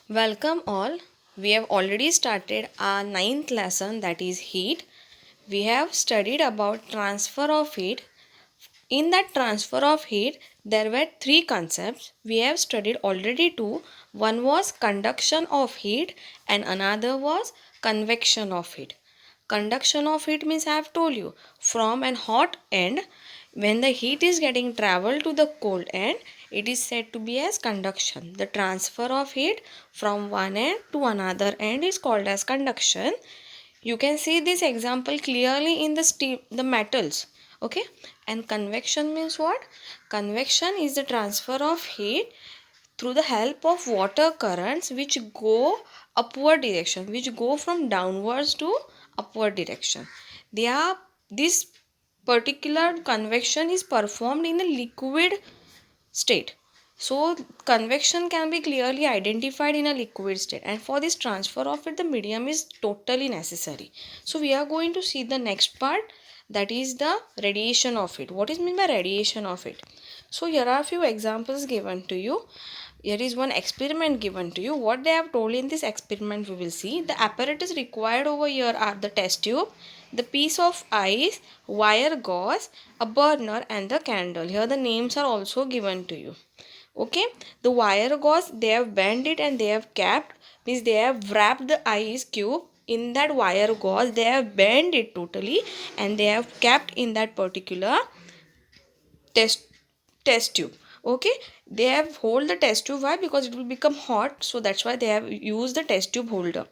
Welcome all. We have already started our ninth lesson, that is heat. We have studied about transfer of heat. In that transfer of heat, there were three concepts. We have studied already two. One was conduction of heat and another was convection of heat. Conduction of heat means I have told you, from an hot end, when the heat is getting traveled to the cold end, it is said to be as conduction. The transfer of heat from one end to another end is called as conduction. You can see this example clearly in the the metals. Okay, and convection means what? Convection is the transfer of heat through the help of water currents which go upward direction, which go from downwards to upward direction. They are this particular convection is performed in a liquid state. So convection can be clearly identified in a liquid state, and for this transfer of it the medium is totally necessary. So we are going to see the next part, that is the radiation of it. What is meant by radiation of it? So here are a few examples given to you. Here is one experiment given to you. What they have told in this experiment, we will see. The apparatus required over here are the test tube, the piece of ice, wire gauze, a burner and the candle. Here the names are also given to you. Okay, the wire gauze, they have bent it and they have capped, means they have wrapped the ice cube in that wire gauze. They have bent it totally and they have capped in that particular test test tube. Okay, they have hold the test tube. Why? Because it will become hot, so that's why they have used the test tube holder.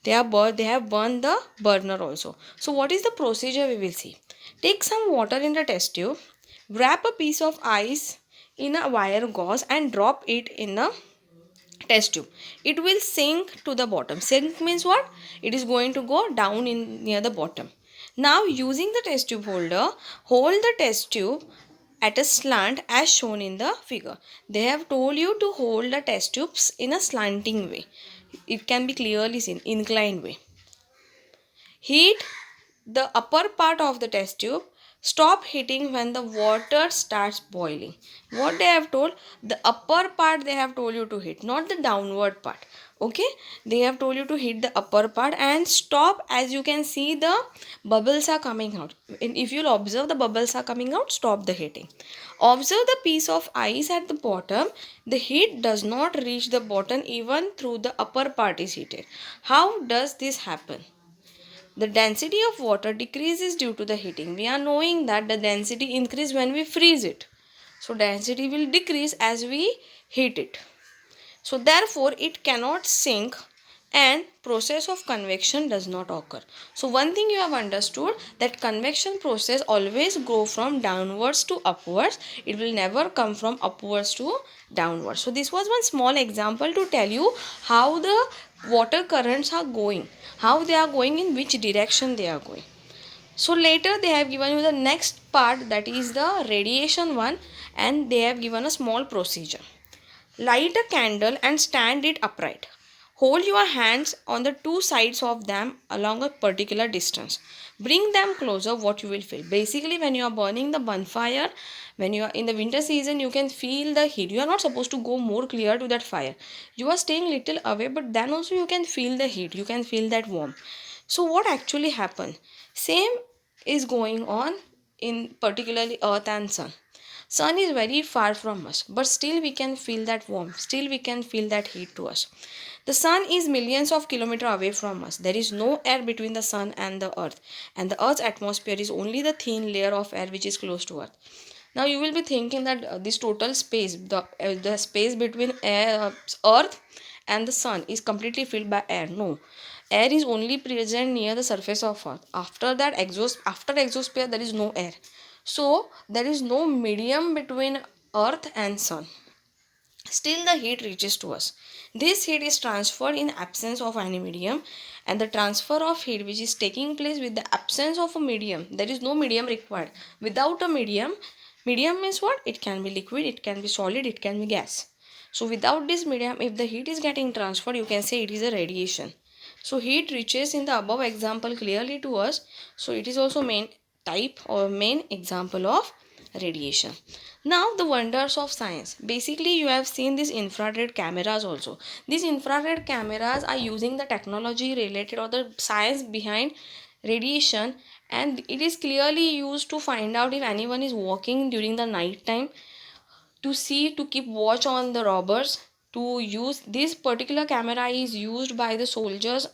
They have burned the burner also. So what is the procedure? We will see. Take some water in the test tube, wrap a piece of ice in a wire gauze and drop it in a test tube. It will sink to the bottom. Sink means what? It is going to go down in near the bottom. Now using the test tube holder, hold the test tube at a slant as shown in the figure. They have told you to hold the test tubes in a slanting way. It can be clearly seen, inclined way. Heat the upper part of the test tube. Stop heating when the water starts boiling. What they have told, the upper part they have told you to hit, not the downward part. Okay, they have told you to hit the upper part and stop. As you can see, the bubbles are coming out. And if you'll observe the bubbles are coming out, stop the heating. Observe the piece of ice at the bottom. The heat does not reach the bottom even through the upper part is heated. How does this happen? The density of water decreases due to the heating. We are knowing that the density increases when we freeze it. So density will decrease as we heat it. So therefore it cannot sink and process of convection does not occur. So one thing you have understood, that convection process always go from downwards to upwards. It will never come from upwards to downwards. So this was one small example to tell you how the water currents are going, how they are going, in which direction they are going. So later they have given you the next part, that is the radiation one, and they have given a small procedure. Light a candle and stand it upright. Hold your hands on the two sides of them along a particular distance. Bring them closer, what you will feel. Basically, when you are burning the bonfire, when you are in the winter season, you can feel the heat. You are not supposed to go more clear to that fire. You are staying little away, but then also you can feel the heat. You can feel that warmth. So what actually happened? Same is going on in particularly earth and sun. Sun is very far from us, but still we can feel that warmth. Still we can feel that heat to us. The sun is millions of kilometers away from us. There is no air between the sun and the earth. And the earth's atmosphere is only the thin layer of air which is close to earth. Now you will be thinking that this total space, the space between earth and the sun is completely filled by air. No. Air is only present near the surface of earth. After that after exosphere there is no air. So there is no medium between earth and sun. Still the heat reaches to us. This heat is transferred in absence of any medium, and the transfer of heat which is taking place with the absence of a medium, there is no medium required. Without a medium, medium means what? It can be liquid, it can be solid, it can be gas. So without this medium, if the heat is getting transferred, you can say it is a radiation. So heat reaches in the above example clearly to us. So it is also main type or main example of radiation. Now the wonders of science. Basically you have seen these infrared cameras also. These infrared cameras are using the technology related or the science behind radiation, and it is clearly used to find out if anyone is walking during the night time, to see, to keep watch on the robbers. To use this particular camera is used by the soldiers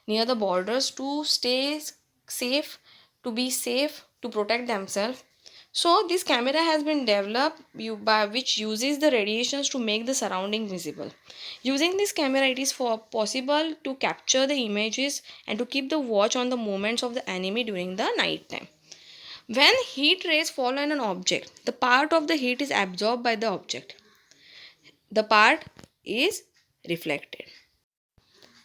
near the borders to stay safe, to be safe, to protect themselves. So this camera has been developed by which uses the radiations to make the surrounding visible. Using this camera, it is possible to capture the images and to keep the watch on the movements of the enemy during the night time. When heat rays fall on an object, the part of the heat is absorbed by the object. The part is reflected.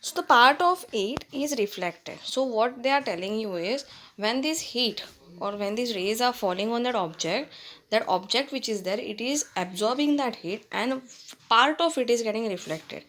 So the part of it is reflected. So what they are telling you is, when this heat or when these rays are falling on that object which is there, it is absorbing that heat and part of it is getting reflected.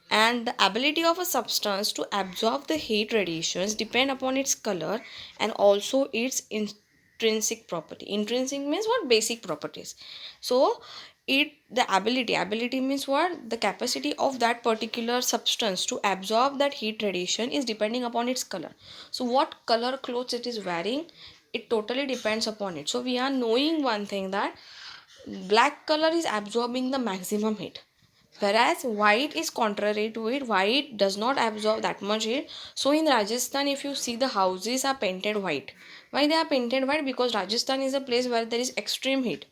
And the ability of a substance to absorb the heat radiations depend upon its color and also its intrinsic property. Intrinsic means what? Basic properties. So it, the ability means what? The capacity of that particular substance to absorb that heat radiation is depending upon its color. So what color clothes it is wearing, it totally depends upon it. So we are knowing one thing, that black color is absorbing the maximum heat, whereas white is contrary to it. White does not absorb that much heat. So in Rajasthan, if you see, the houses are painted white. Why they are painted white? Because Rajasthan is a place where there is extreme heat.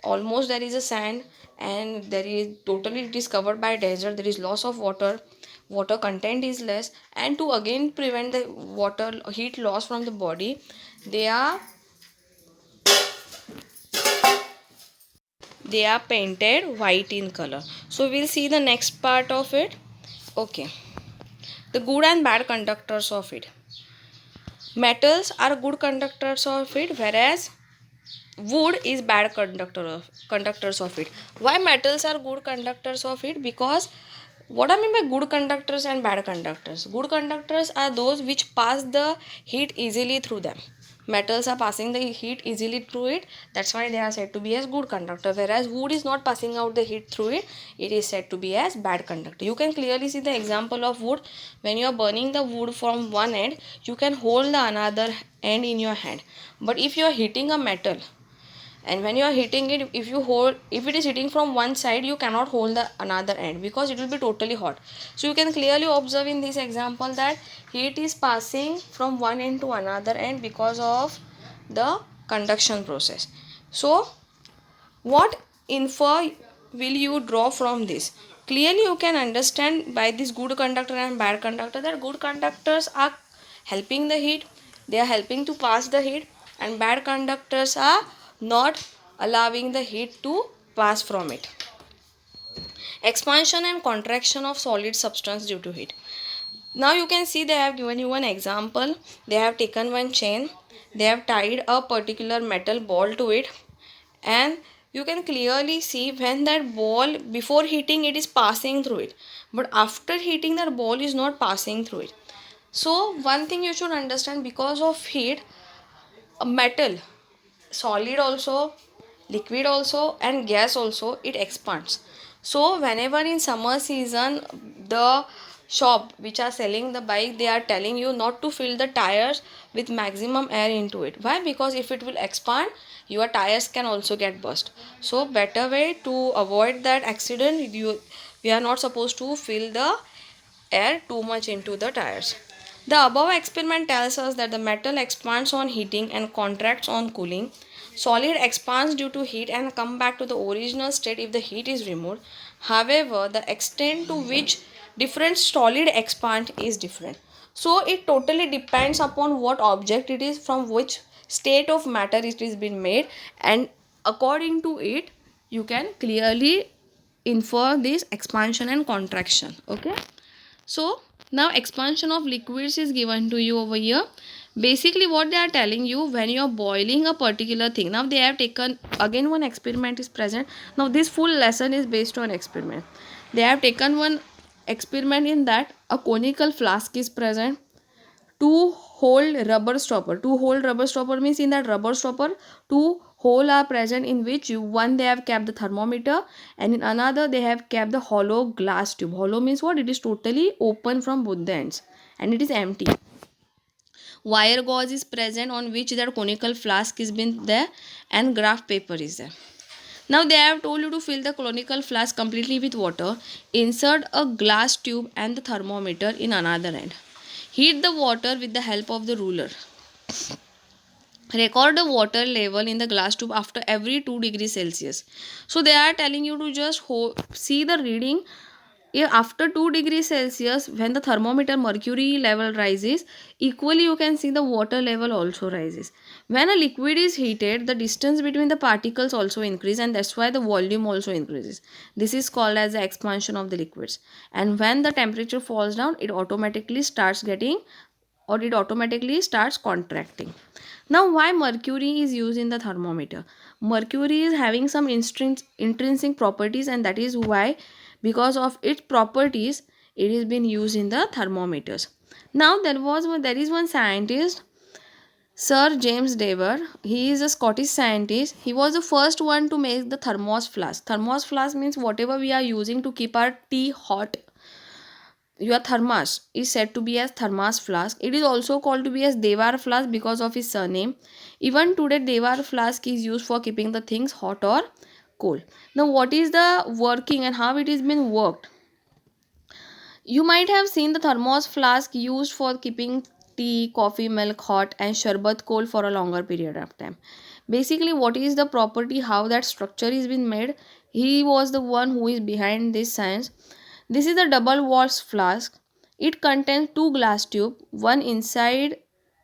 Almost there is a sand, and there is totally, it is covered by desert. There is loss of water content is less, and to again prevent the water heat loss from the body, they are painted white in color. So we'll see the next part of it. Okay, the good and bad conductors of it. Metals are good conductors of it, whereas wood is bad conductors of it. Why metals are good conductors of it? Because what I mean by good conductors and bad conductors, good conductors are those which pass the heat easily through them. Metals are passing the heat easily through it, that's why they are said to be as good conductor. Whereas wood is not passing out the heat through it, it is said to be as bad conductor. You can clearly see the example of wood. When you are burning the wood from one end, you can hold the another end in your hand. But if you are heating a metal, and when you are hitting it, if it is hitting from one side, you cannot hold the another end because it will be totally hot. So you can clearly observe in this example that heat is passing from one end to another end because of the conduction process. So what infer will you draw from this? Clearly you can understand by this good conductor and bad conductor that good conductors are helping the heat, they are helping to pass the heat, and bad conductors are not allowing the heat to pass from it. Expansion and contraction of solid substance due to heat. Now you can see they have given you one example. They have taken one chain, they have tied a particular metal ball to it, and you can clearly see when that ball, before heating, it is passing through it, but after heating that ball is not passing through it. So one thing you should understand, because of heat, a metal, solid also, liquid also, and gas also, it expands. So whenever in summer season, the shop which are selling the bike, they are telling you not to fill the tires with maximum air into it. Why? Because if it will expand, your tires can also get burst. So better way to avoid that accident, we are not supposed to fill the air too much into the tires. The above experiment tells us that the metal expands on heating and contracts on cooling. Solid expands due to heat and come back to the original state if the heat is removed. However, the extent to which different solid expand is different. So it totally depends upon what object it is, from which state of matter it is been made, and according to it you can clearly infer this expansion and contraction. Okay. So now expansion of liquids is given to you over here. Basically what they are telling you, when you are boiling a particular thing, now they have taken again one experiment is present. Now this full lesson is based on experiment. They have taken one experiment in that a conical flask is present, two hold rubber stopper. To hold rubber stopper means in that rubber stopper, two hole are present in which one they have kept the thermometer, and in another they have kept the hollow glass tube. Hollow means what? It is totally open from both the ends and it is empty. Wire gauze is present on which that conical flask is been there, and graph paper is there. Now they have told you to fill the conical flask completely with water. Insert a glass tube and the thermometer in another end. Heat the water with the help of the ruler. Record the water level in the glass tube after every 2 degrees Celsius. So they are telling you to just see the reading. After 2 degrees Celsius, when the thermometer mercury level rises, equally you can see the water level also rises. When a liquid is heated, the distance between the particles also increase, and that's why the volume also increases. This is called as the expansion of the liquids. And when the temperature falls down, it automatically starts contracting. Now, why mercury is used in the thermometer? Mercury is having some intrinsic properties, and that is why, because of its properties, it is been used in the thermometers. Now, there is one scientist, Sir James Dever. He is a Scottish scientist. He was the first one to make the thermos flask. Thermos flask means whatever we are using to keep our tea hot. Your thermos is said to be as thermos flask. It is also called to be as Devar flask because of his surname. Even today, Devar flask is used for keeping the things hot or cold. Now, what is the working and how it is been worked? You might have seen the thermos flask used for keeping tea, coffee, milk hot and sharbat cold for a longer period of time. Basically, what is the property, how that structure is been made? He was the one who is behind this science. This is a double walled flask. It contains two glass tubes, one inside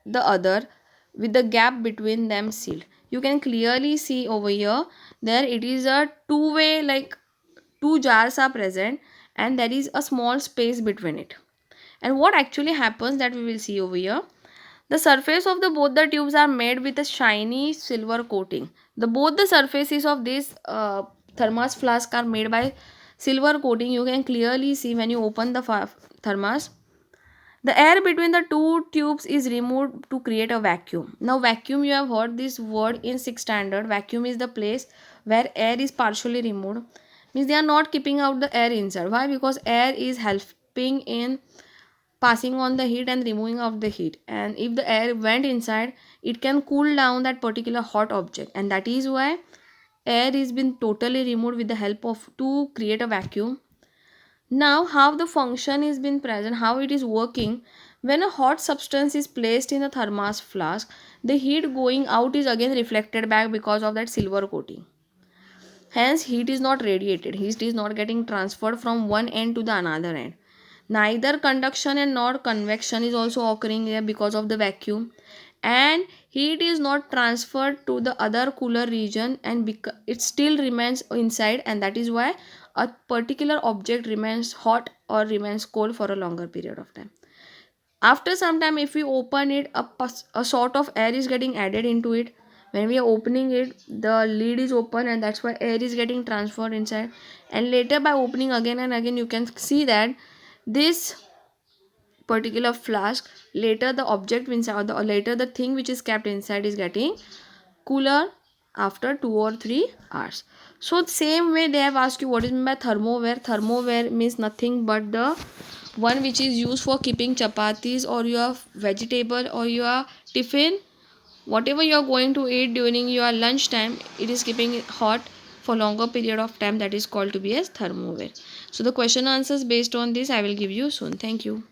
the other, with the gap between them sealed. You can clearly see over here, there it is a two-way, like two jars are present, and there is a small space between it. And what actually happens, that we will see over here. The surface of the both the tubes are made with a shiny silver coating. Both the surfaces of this thermos flask are made by silver coating. You can clearly see when you open the thermos. The air between the two tubes is removed to create a vacuum. Now, vacuum, you have heard this word in 6th standard. Vacuum is the place where air is partially removed. Means they are not keeping out the air inside. Why? Because air is helping in passing on the heat and removing of the heat. And if the air went inside, it can cool down that particular hot object. And that is why air is been totally removed with the help of to create a vacuum. Now, how the function is been present, how it is working. When a hot substance is placed in a thermos flask, the heat going out is again reflected back because of that silver coating. Hence, heat is not radiated. Heat is not getting transferred from one end to the another end. Neither conduction and nor convection is also occurring here because of the vacuum. And heat is not transferred to the other cooler region, and it still remains inside, and that is why a particular object remains hot or remains cold for a longer period of time. After some time, if we open it, a sort of air is getting added into it. When we are opening it, the lid is open, and that's why air is getting transferred inside. And later, by opening again and again, you can see that this particular flask, later the object inside, or later the thing which is kept inside is getting cooler after 2 or 3 hours. So same way they have asked you what is meant by thermoware. Thermoware means nothing but the one which is used for keeping chapatis or your vegetable or your tiffin, whatever you are going to eat during your lunch time, it is keeping it hot for longer period of time. That is called to be as thermoware. So the question answers based on this I will give you soon. Thank you.